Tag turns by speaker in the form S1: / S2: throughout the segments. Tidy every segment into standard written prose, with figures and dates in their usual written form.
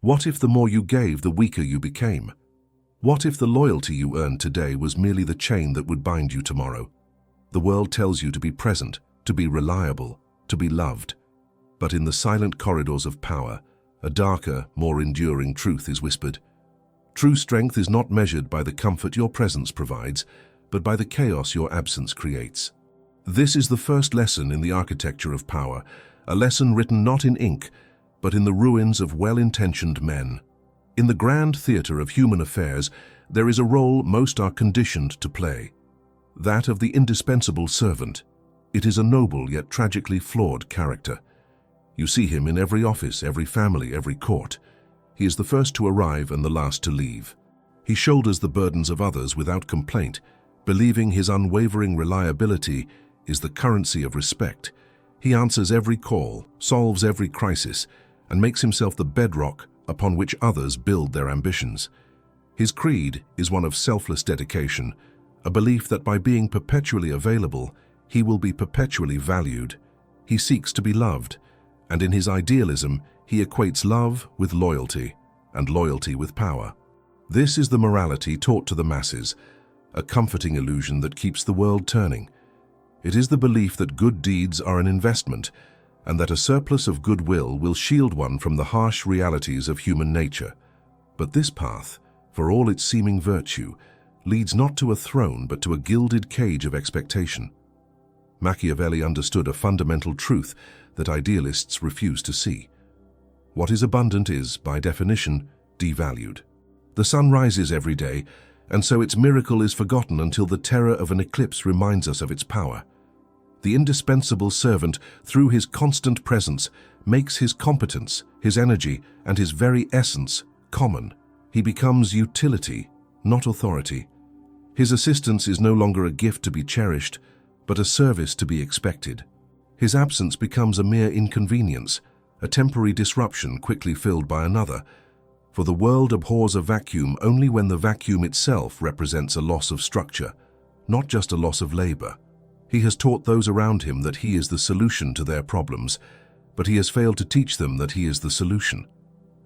S1: What if the more you gave, the weaker you became? What if the loyalty you earned today was merely the chain that would bind you tomorrow? The world tells you to be present, to be reliable, to be loved. But in the silent corridors of power, a darker, more enduring truth is whispered. True strength is not measured by the comfort your presence provides, but by the chaos your absence creates. This is the first lesson in the architecture of power, a lesson written not in ink, but in the ruins of well-intentioned men. In the grand theater of human affairs, there is a role most are conditioned to play, that of the indispensable servant. It is a noble yet tragically flawed character. You see him in every office, every family, every court. He is the first to arrive and the last to leave. He shoulders the burdens of others without complaint, believing his unwavering reliability is the currency of respect. He answers every call, solves every crisis, and makes himself the bedrock upon which others build their ambitions. His creed is one of selfless dedication, a belief that by being perpetually available, he will be perpetually valued. He seeks to be loved, and in his idealism, he equates love with loyalty, and loyalty with power. This is the morality taught to the masses, a comforting illusion that keeps the world turning. It is the belief that good deeds are an investment, and that a surplus of goodwill will shield one from the harsh realities of human nature. But this path, for all its seeming virtue, leads not to a throne but to a gilded cage of expectation. Machiavelli understood a fundamental truth that idealists refuse to see. What is abundant is, by definition, devalued. The sun rises every day, and so its miracle is forgotten until the terror of an eclipse reminds us of its power. The indispensable servant, through his constant presence, makes his competence, his energy, and his very essence common. He becomes utility, not authority. His assistance is no longer a gift to be cherished, but a service to be expected. His absence becomes a mere inconvenience, a temporary disruption quickly filled by another, for the world abhors a vacuum only when the vacuum itself represents a loss of structure, not just a loss of labor. He has taught those around him that he is the solution to their problems, but he has failed to teach them that he is the solution.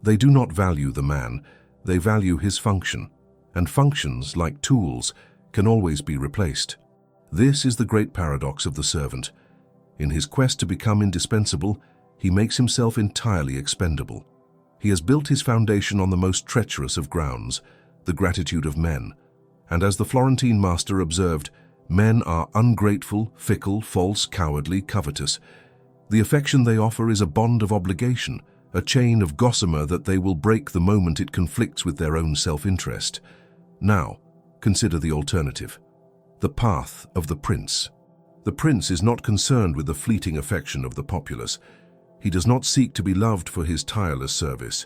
S1: They do not value the man, they value his function, and functions, like tools, can always be replaced. This is the great paradox of the servant. In his quest to become indispensable, he makes himself entirely expendable. He has built his foundation on the most treacherous of grounds, the gratitude of men. And as the Florentine master observed, men are ungrateful, fickle, false, cowardly, covetous. The affection they offer is a bond of obligation, a chain of gossamer that they will break the moment it conflicts with their own self-interest. Now, consider the alternative. The path of the prince. The prince is not concerned with the fleeting affection of the populace. He does not seek to be loved for his tireless service.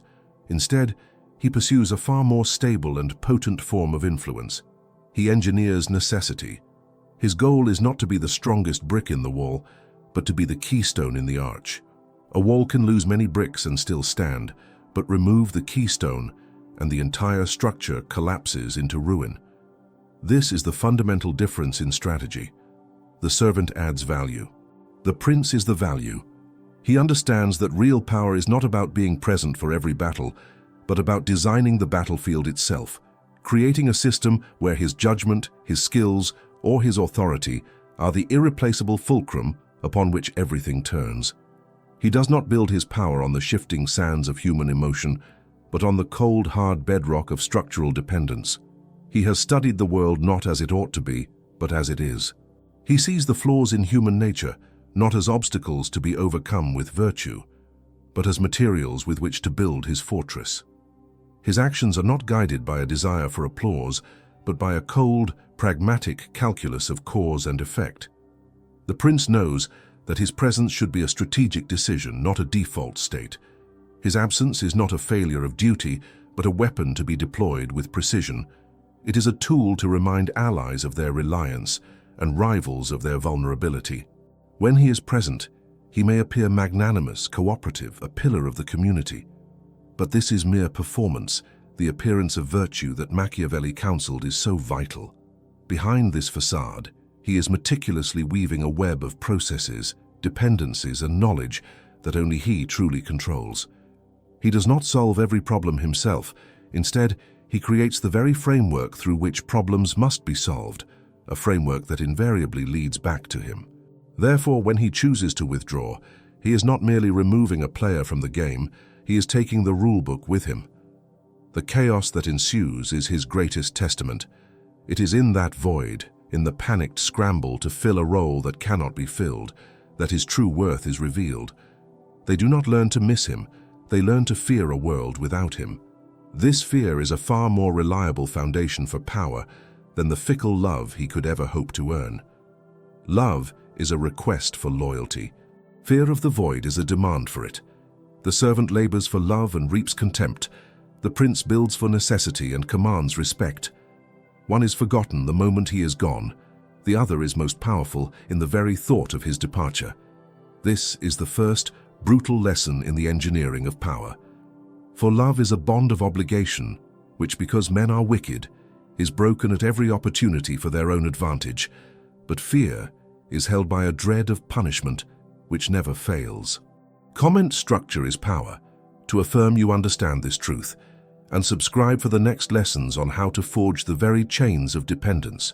S1: Instead, he pursues a far more stable and potent form of influence. He engineers necessity. His goal is not to be the strongest brick in the wall, but to be the keystone in the arch. A wall can lose many bricks and still stand, but remove the keystone, and the entire structure collapses into ruin. This is the fundamental difference in strategy. The servant adds value. The prince is the value. He understands that real power is not about being present for every battle, but about designing the battlefield itself, creating a system where his judgment, his skills, or his authority are the irreplaceable fulcrum upon which everything turns. He does not build his power on the shifting sands of human emotion, but on the cold, hard bedrock of structural dependence. He has studied the world not as it ought to be, but as it is. He sees the flaws in human nature not as obstacles to be overcome with virtue, but as materials with which to build his fortress. His actions are not guided by a desire for applause, but by a cold, pragmatic calculus of cause and effect. The prince knows that his presence should be a strategic decision, not a default state. His absence is not a failure of duty, but a weapon to be deployed with precision. It is a tool to remind allies of their reliance and rivals of their vulnerability. When he is present, he may appear magnanimous, cooperative, a pillar of the community. But this is mere performance. The appearance of virtue that Machiavelli counseled is so vital. Behind this facade, he is meticulously weaving a web of processes, dependencies, and knowledge that only he truly controls. He does not solve every problem himself. Instead, he creates the very framework through which problems must be solved, a framework that invariably leads back to him. Therefore, when he chooses to withdraw, he is not merely removing a player from the game, he is taking the rulebook with him. The chaos that ensues is his greatest testament. It is in that void, in the panicked scramble to fill a role that cannot be filled, that his true worth is revealed. They do not learn to miss him, they learn to fear a world without him. This fear is a far more reliable foundation for power than the fickle love he could ever hope to earn. Love is a request for loyalty. Fear of the void is a demand for it. The servant labors for love and reaps contempt. The prince builds for necessity and commands respect. One is forgotten the moment he is gone. The other is most powerful in the very thought of his departure. This is the first brutal lesson in the engineering of power. For love is a bond of obligation, which, because men are wicked, is broken at every opportunity for their own advantage. But fear is held by a dread of punishment, which never fails. Comment structure is power. To affirm you understand this truth, and subscribe for the next lessons on how to forge the very chains of dependence.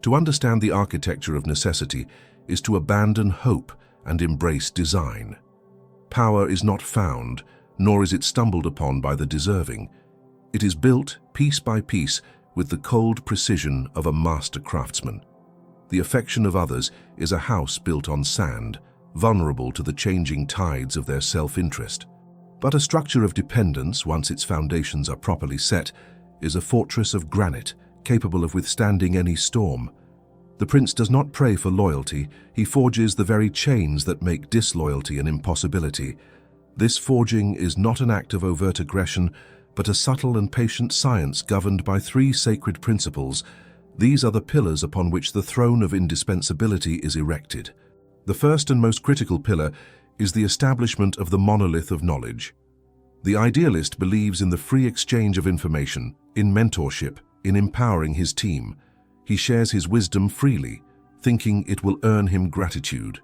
S1: To understand the architecture of necessity is to abandon hope and embrace design. Power is not found, nor is it stumbled upon by the deserving. It is built, piece by piece, with the cold precision of a master craftsman. The affection of others is a house built on sand, vulnerable to the changing tides of their self-interest. But a structure of dependence, once its foundations are properly set, is a fortress of granite, capable of withstanding any storm. The prince does not pray for loyalty, he forges the very chains that make disloyalty an impossibility. This forging is not an act of overt aggression, but a subtle and patient science governed by three sacred principles. These are the pillars upon which the throne of indispensability is erected. The first and most critical pillar is the establishment of the monolith of knowledge. The idealist believes in the free exchange of information, in mentorship, in empowering his team. He shares his wisdom freely, thinking it will earn him gratitude.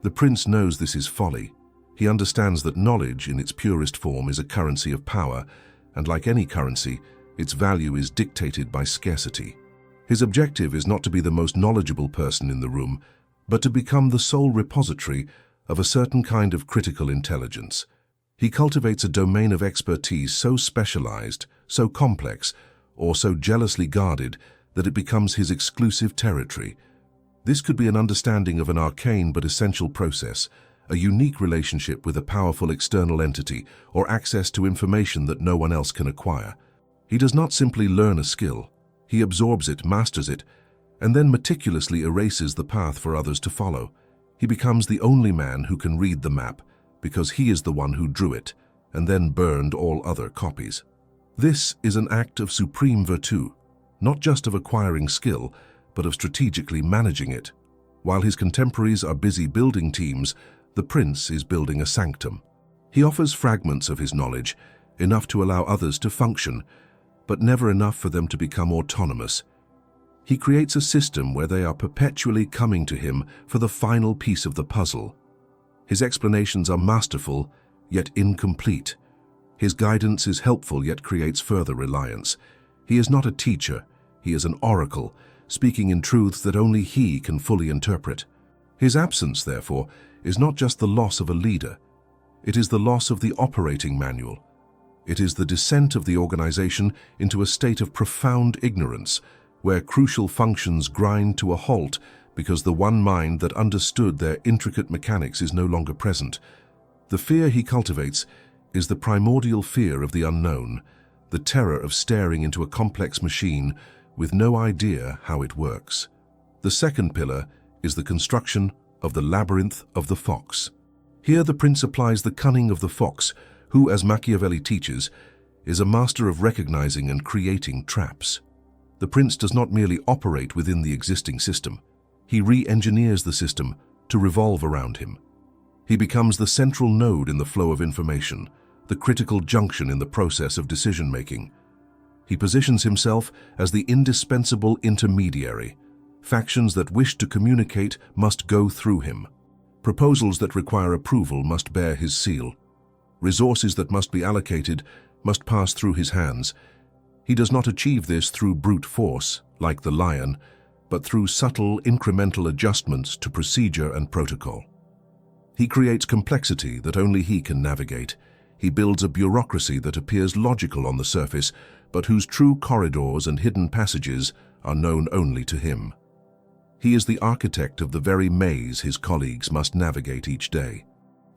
S1: The prince knows this is folly. He understands that knowledge in its purest form is a currency of power, and like any currency, its value is dictated by scarcity. His objective is not to be the most knowledgeable person in the room, but to become the sole repository of a certain kind of critical intelligence. He cultivates a domain of expertise so specialized, so complex, or so jealously guarded that it becomes his exclusive territory. This could be an understanding of an arcane but essential process, a unique relationship with a powerful external entity, or access to information that no one else can acquire. He does not simply learn a skill. He absorbs it, masters it, and then meticulously erases the path for others to follow. He becomes the only man who can read the map, because he is the one who drew it, and then burned all other copies. This is an act of supreme virtue, not just of acquiring skill, but of strategically managing it. While his contemporaries are busy building teams, the prince is building a sanctum. He offers fragments of his knowledge, enough to allow others to function, but never enough for them to become autonomous. He creates a system where they are perpetually coming to him for the final piece of the puzzle. His explanations are masterful, yet incomplete. His guidance is helpful, yet creates further reliance. He is not a teacher, he is an oracle, speaking in truths that only he can fully interpret. His absence, therefore, is not just the loss of a leader. It is the loss of the operating manual. It is the descent of the organization into a state of profound ignorance, where crucial functions grind to a halt because the one mind that understood their intricate mechanics is no longer present. The fear he cultivates is the primordial fear of the unknown, the terror of staring into a complex machine with no idea how it works. The second pillar is the construction of the labyrinth of the fox. Here the prince applies the cunning of the fox, who, as Machiavelli teaches, is a master of recognizing and creating traps. The prince does not merely operate within the existing system. He re-engineers the system to revolve around him. He becomes the central node in the flow of information, the critical junction in the process of decision-making. He positions himself as the indispensable intermediary. Factions that wish to communicate must go through him. Proposals that require approval must bear his seal. Resources that must be allocated must pass through his hands. He does not achieve this through brute force, like the lion, but through subtle, incremental adjustments to procedure and protocol. He creates complexity that only he can navigate. He builds a bureaucracy that appears logical on the surface, but whose true corridors and hidden passages are known only to him. He is the architect of the very maze his colleagues must navigate each day.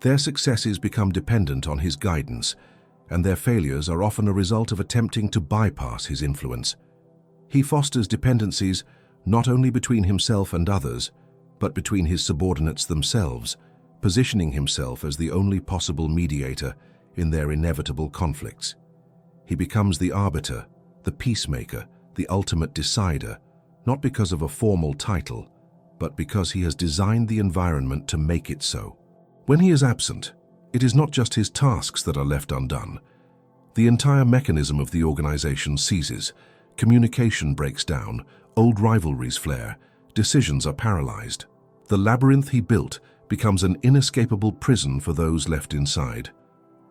S1: Their successes become dependent on his guidance, and their failures are often a result of attempting to bypass his influence. He fosters dependencies not only between himself and others, but between his subordinates themselves, positioning himself as the only possible mediator in their inevitable conflicts. He becomes the arbiter, the peacemaker, the ultimate decider, not because of a formal title, but because he has designed the environment to make it so. When he is absent, it is not just his tasks that are left undone. The entire mechanism of the organization ceases, communication breaks down, old rivalries flare, decisions are paralyzed. The labyrinth he built becomes an inescapable prison for those left inside.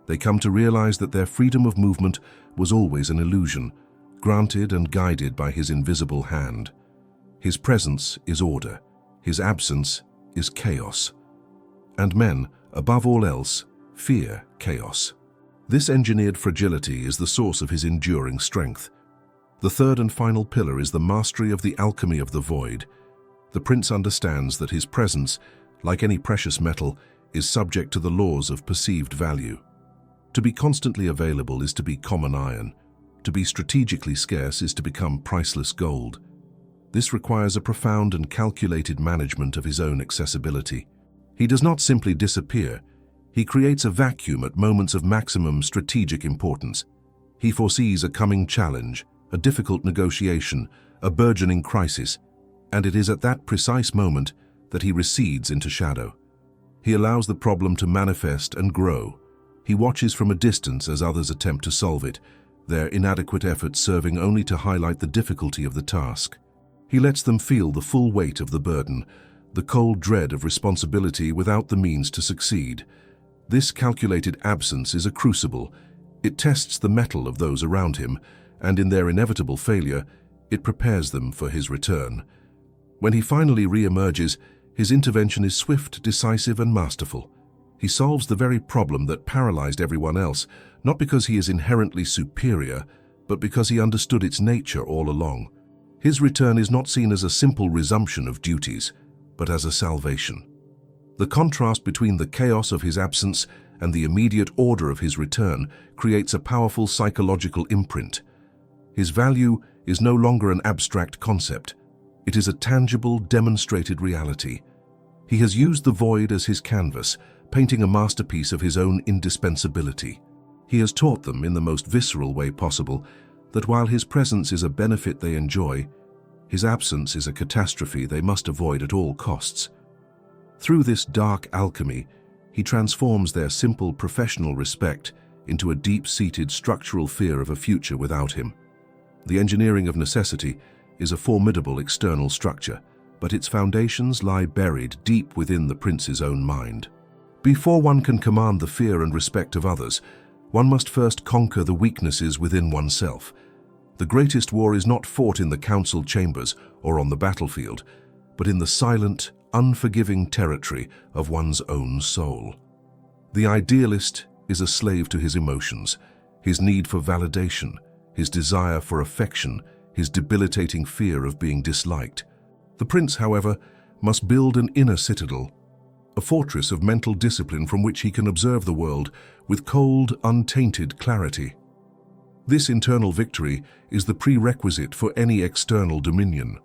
S1: They come to realize that their freedom of movement was always an illusion, granted and guided by his invisible hand. His presence is order, his absence is chaos. And men, above all else, fear chaos. This engineered fragility is the source of his enduring strength. The third and final pillar is the mastery of the alchemy of the void. The prince understands that his presence, like any precious metal, is subject to the laws of perceived value. To be constantly available is to be common iron. To be strategically scarce is to become priceless gold. This requires a profound and calculated management of his own accessibility. He does not simply disappear. He creates a vacuum at moments of maximum strategic importance. He foresees a coming challenge, a difficult negotiation, a burgeoning crisis, and it is at that precise moment that he recedes into shadow. He allows the problem to manifest and grow. He watches from a distance as others attempt to solve it, their inadequate efforts serving only to highlight the difficulty of the task. He lets them feel the full weight of the burden, the cold dread of responsibility without the means to succeed. This calculated absence is a crucible. It tests the mettle of those around him, and in their inevitable failure, it prepares them for his return. When he finally re-emerges, his intervention is swift, decisive, and masterful. He solves the very problem that paralyzed everyone else, not because he is inherently superior, but because he understood its nature all along. His return is not seen as a simple resumption of duties, but as a salvation. The contrast between the chaos of his absence and the immediate order of his return creates a powerful psychological imprint. His value is no longer an abstract concept. It is a tangible, demonstrated reality. He has used the void as his canvas, painting a masterpiece of his own indispensability. He has taught them, in the most visceral way possible, that while his presence is a benefit they enjoy, his absence is a catastrophe they must avoid at all costs. Through this dark alchemy, he transforms their simple professional respect into a deep-seated structural fear of a future without him. The engineering of necessity is a formidable external structure, but its foundations lie buried deep within the prince's own mind. Before one can command the fear and respect of others, one must first conquer the weaknesses within oneself. The greatest war is not fought in the council chambers or on the battlefield, but in the silent, unforgiving territory of one's own soul. The idealist is a slave to his emotions, his need for validation, his desire for affection, his debilitating fear of being disliked. The prince, however, must build an inner citadel, a fortress of mental discipline from which he can observe the world with cold, untainted clarity. This internal victory is the prerequisite for any external dominion.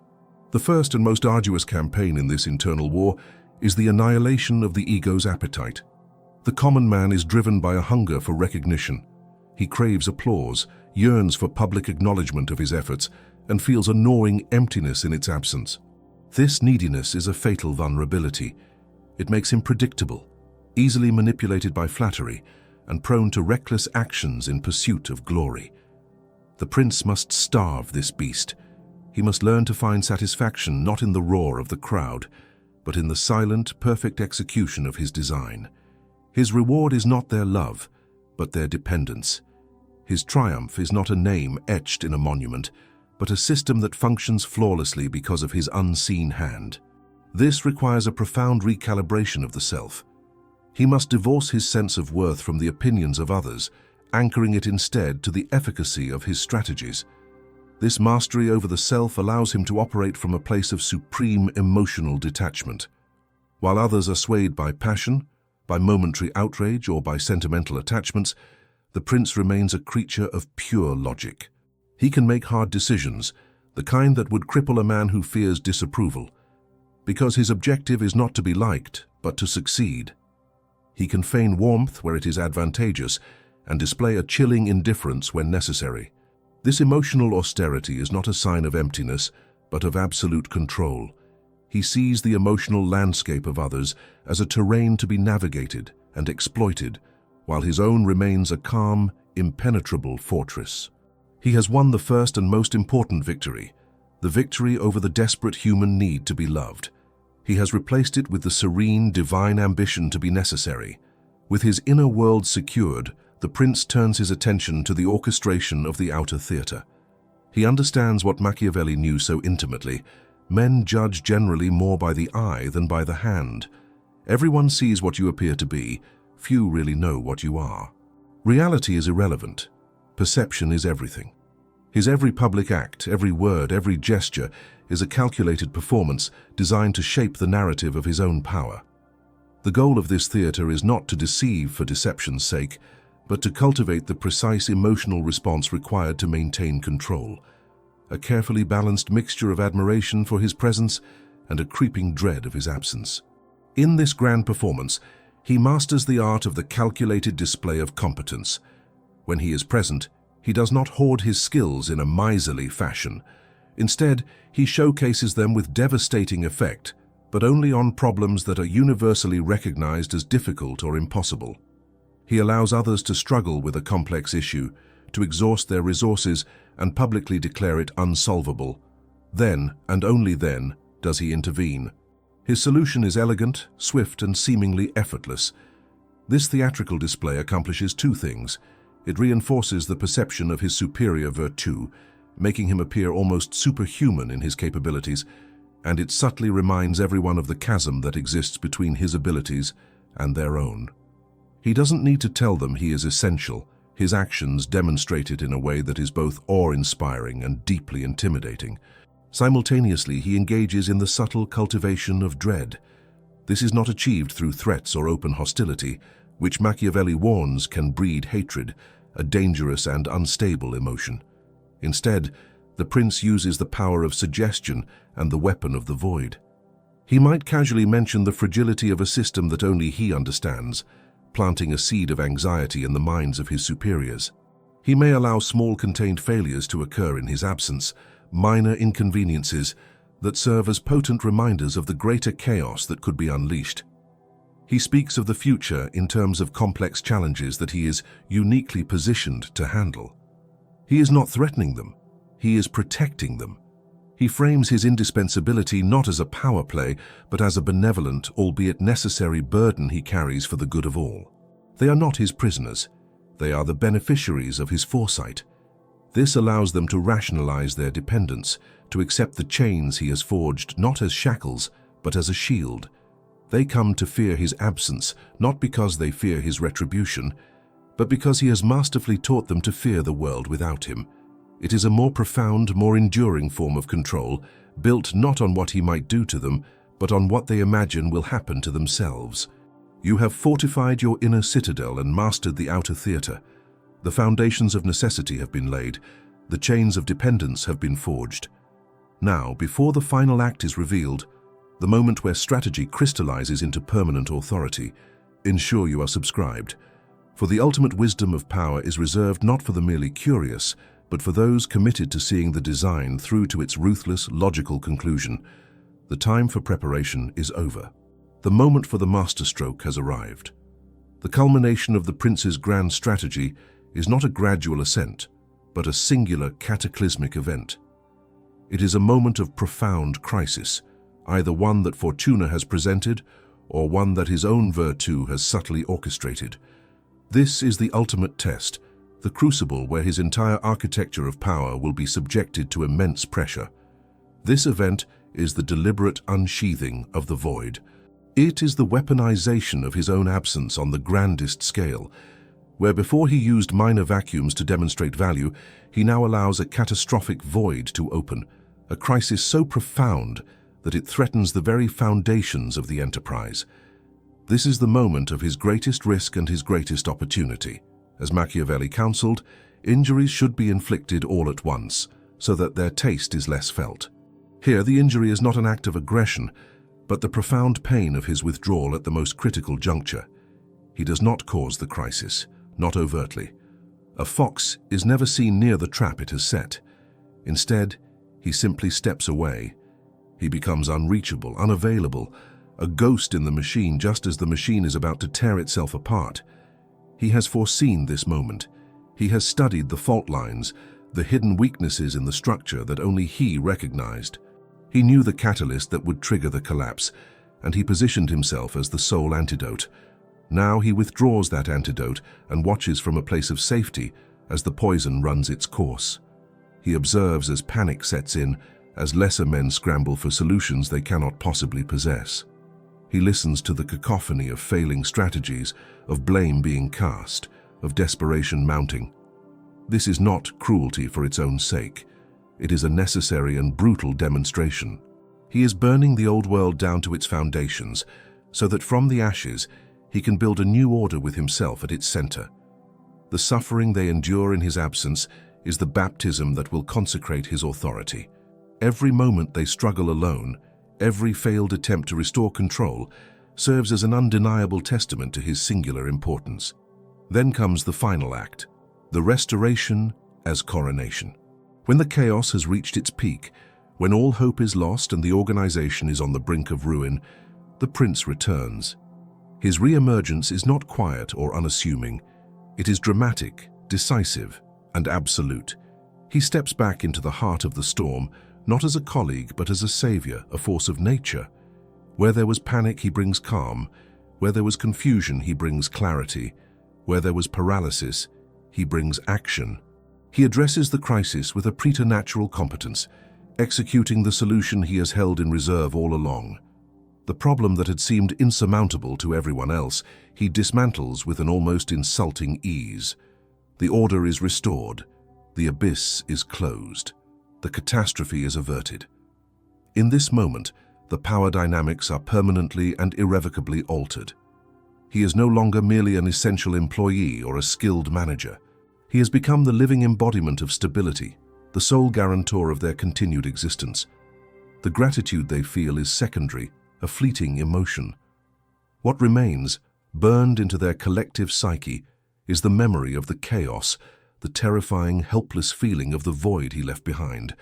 S1: The first and most arduous campaign in this internal war is the annihilation of the ego's appetite. The common man is driven by a hunger for recognition. He craves applause, yearns for public acknowledgement of his efforts, and feels a gnawing emptiness in its absence. This neediness is a fatal vulnerability. It makes him predictable, easily manipulated by flattery, and prone to reckless actions in pursuit of glory. The prince must starve this beast. He must learn to find satisfaction not in the roar of the crowd, but in the silent, perfect execution of his design. His reward is not their love, but their dependence. His triumph is not a name etched in a monument, but a system that functions flawlessly because of his unseen hand. This requires a profound recalibration of the self. He must divorce his sense of worth from the opinions of others, anchoring it instead to the efficacy of his strategies. This mastery over the self allows him to operate from a place of supreme emotional detachment. While others are swayed by passion, by momentary outrage, or by sentimental attachments, the prince remains a creature of pure logic. He can make hard decisions, the kind that would cripple a man who fears disapproval, because his objective is not to be liked, but to succeed. He can feign warmth where it is advantageous and display a chilling indifference when necessary. This emotional austerity is not a sign of emptiness, but of absolute control. He sees the emotional landscape of others as a terrain to be navigated and exploited, while his own remains a calm, impenetrable fortress. He has won the first and most important victory, the victory over the desperate human need to be loved. He has replaced it with the serene, divine ambition to be necessary. With his inner world secured, the prince turns his attention to the orchestration of the outer theatre. He understands what Machiavelli knew so intimately. Men judge generally more by the eye than by the hand. Everyone sees what you appear to be. Few really know what you are. Reality is irrelevant. Perception is everything. His every public act, every word, every gesture is a calculated performance designed to shape the narrative of his own power. The goal of this theatre is not to deceive for deception's sake, but to cultivate the precise emotional response required to maintain control. A carefully balanced mixture of admiration for his presence and a creeping dread of his absence. In this grand performance, he masters the art of the calculated display of competence. When he is present, he does not hoard his skills in a miserly fashion. Instead, he showcases them with devastating effect, but only on problems that are universally recognized as difficult or impossible. He allows others to struggle with a complex issue, to exhaust their resources and publicly declare it unsolvable. Then, and only then, does he intervene. His solution is elegant, swift, and seemingly effortless. This theatrical display accomplishes two things. It reinforces the perception of his superior virtue, making him appear almost superhuman in his capabilities, and it subtly reminds everyone of the chasm that exists between his abilities and their own. He doesn't need to tell them he is essential. His actions demonstrate it in a way that is both awe-inspiring and deeply intimidating. Simultaneously, he engages in the subtle cultivation of dread. This is not achieved through threats or open hostility, which Machiavelli warns can breed hatred, a dangerous and unstable emotion. Instead, the prince uses the power of suggestion and the weapon of the void. He might casually mention the fragility of a system that only he understands, planting a seed of anxiety in the minds of his superiors. He may allow small contained failures to occur in his absence, minor inconveniences that serve as potent reminders of the greater chaos that could be unleashed. He speaks of the future in terms of complex challenges that he is uniquely positioned to handle. He is not threatening them, he is protecting them. He frames his indispensability not as a power play, but as a benevolent, albeit necessary burden he carries for the good of all. They are not his prisoners. They are the beneficiaries of his foresight. This allows them to rationalize their dependence, to accept the chains he has forged not as shackles, but as a shield. They come to fear his absence, not because they fear his retribution, but because he has masterfully taught them to fear the world without him. It is a more profound, more enduring form of control, built not on what he might do to them, but on what they imagine will happen to themselves. You have fortified your inner citadel and mastered the outer theatre. The foundations of necessity have been laid. The chains of dependence have been forged. Now, before the final act is revealed, the moment where strategy crystallizes into permanent authority, ensure you are subscribed. For the ultimate wisdom of power is reserved not for the merely curious, but for those committed to seeing the design through to its ruthless, logical conclusion. The time for preparation is over. The moment for the masterstroke has arrived. The culmination of the prince's grand strategy is not a gradual ascent, but a singular cataclysmic event. It is a moment of profound crisis, either one that Fortuna has presented or one that his own virtue has subtly orchestrated. This is the ultimate test, the crucible where his entire architecture of power will be subjected to immense pressure. This event is the deliberate unsheathing of the void. It is the weaponization of his own absence on the grandest scale, where before he used minor vacuums to demonstrate value, he now allows a catastrophic void to open, a crisis so profound that it threatens the very foundations of the enterprise. This is the moment of his greatest risk and his greatest opportunity. As Machiavelli counseled, injuries should be inflicted all at once, so that their taste is less felt. Here, the injury is not an act of aggression, but the profound pain of his withdrawal at the most critical juncture. He does not cause the crisis, not overtly. A fox is never seen near the trap it has set. Instead, he simply steps away. He becomes unreachable, unavailable, a ghost in the machine just as the machine is about to tear itself apart. He has foreseen this moment. He has studied the fault lines, the hidden weaknesses in the structure that only he recognized. He knew the catalyst that would trigger the collapse, and he positioned himself as the sole antidote. Now he withdraws that antidote and watches from a place of safety as the poison runs its course. He observes as panic sets in, as lesser men scramble for solutions they cannot possibly possess. He listens to the cacophony of failing strategies, of blame being cast, of desperation mounting. This is not cruelty for its own sake. It is a necessary and brutal demonstration. He is burning the old world down to its foundations, so that from the ashes he can build a new order with himself at its center. The suffering they endure in his absence is the baptism that will consecrate his authority. Every moment they struggle alone, every failed attempt to restore control, serves as an undeniable testament to his singular importance. Then comes the final act, the restoration as coronation. When the chaos has reached its peak, when all hope is lost and the organization is on the brink of ruin, the prince returns. His re-emergence is not quiet or unassuming. It is dramatic, decisive, and absolute. He steps back into the heart of the storm, not as a colleague, but as a savior, a force of nature. Where there was panic, he brings calm. Where there was confusion, he brings clarity. Where there was paralysis, he brings action. He addresses the crisis with a preternatural competence, executing the solution he has held in reserve all along. The problem that had seemed insurmountable to everyone else, he dismantles with an almost insulting ease. The order is restored. The abyss is closed. The catastrophe is averted. In this moment, the power dynamics are permanently and irrevocably altered. He is no longer merely an essential employee or a skilled manager. He has become the living embodiment of stability, the sole guarantor of their continued existence. The gratitude they feel is secondary, a fleeting emotion. What remains, burned into their collective psyche, is the memory of the chaos, the terrifying, helpless feeling of the void he left behind.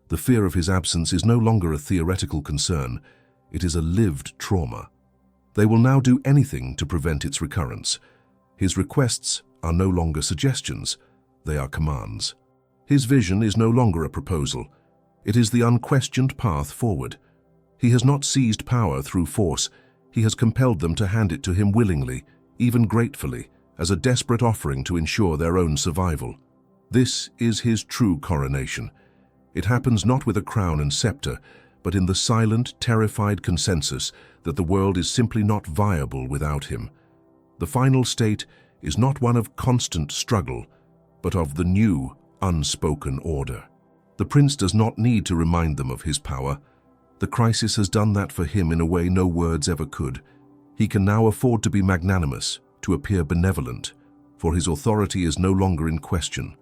S1: The fear of his absence is no longer a theoretical concern. It is a lived trauma. They will now do anything to prevent its recurrence. His requests are no longer suggestions, they are commands. His vision is no longer a proposal. It is the unquestioned path forward. He has not seized power through force. He has compelled them to hand it to him willingly, even gratefully, as a desperate offering to ensure their own survival. This is his true coronation. It happens not with a crown and scepter, but in the silent, terrified consensus that the world is simply not viable without him. The final state is not one of constant struggle, but of the new, unspoken order. The prince does not need to remind them of his power. The crisis has done that for him in a way no words ever could. He can now afford to be magnanimous, to appear benevolent, for his authority is no longer in question.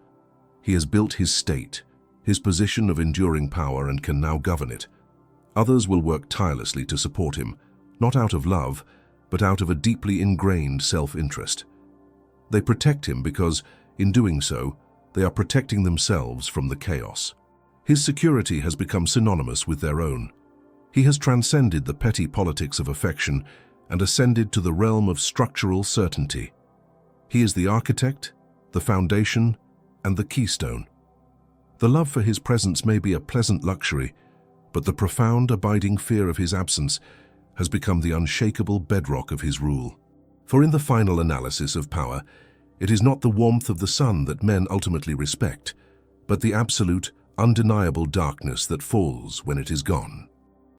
S1: He has built his state, his position of enduring power, and can now govern it. Others will work tirelessly to support him, not out of love, but out of a deeply ingrained self-interest. They protect him because, in doing so, they are protecting themselves from the chaos. His security has become synonymous with their own. He has transcended the petty politics of affection and ascended to the realm of structural certainty. He is the architect, the foundation, and the keystone. The love for his presence may be a pleasant luxury, but the profound, abiding fear of his absence has become the unshakable bedrock of his rule. For in the final analysis of power, it is not the warmth of the sun that men ultimately respect, but the absolute, undeniable darkness that falls when it is gone.